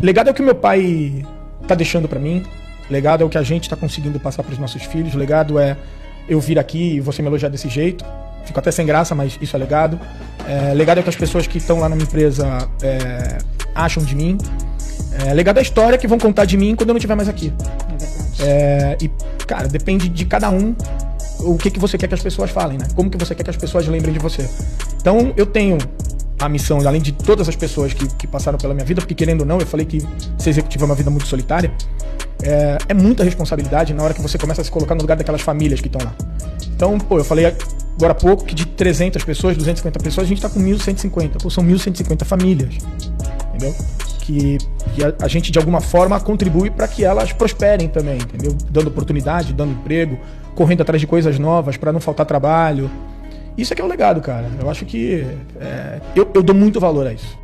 Legado é o que meu pai tá deixando pra mim. Legado é o que a gente tá conseguindo passar pros nossos filhos. Legado é eu vir aqui e você me elogiar desse jeito. Fico até sem graça, mas isso é legado. Legado é o que as pessoas que estão lá na minha empresa acham de mim. Legado é a história que vão contar de mim quando eu não estiver mais aqui. E, cara, depende de cada um o que você quer que as pessoas falem, né? Como que você quer que as pessoas lembrem de você. Então, eu tenho a missão, além de todas as pessoas que passaram pela minha vida, porque querendo ou não, eu falei que ser executivo é uma vida muito solitária, é muita responsabilidade na hora que você começa a se colocar no lugar daquelas famílias que estão lá. Então, eu falei agora há pouco que de 300 pessoas, 250 pessoas, a gente tá com 1.150. São 1.150 famílias, entendeu? Que a gente, de alguma forma, contribui para que elas prosperem também, entendeu? Dando oportunidade, dando emprego, correndo atrás de coisas novas para não faltar trabalho. Isso é que é o legado, cara. Eu acho que eu dou muito valor a isso.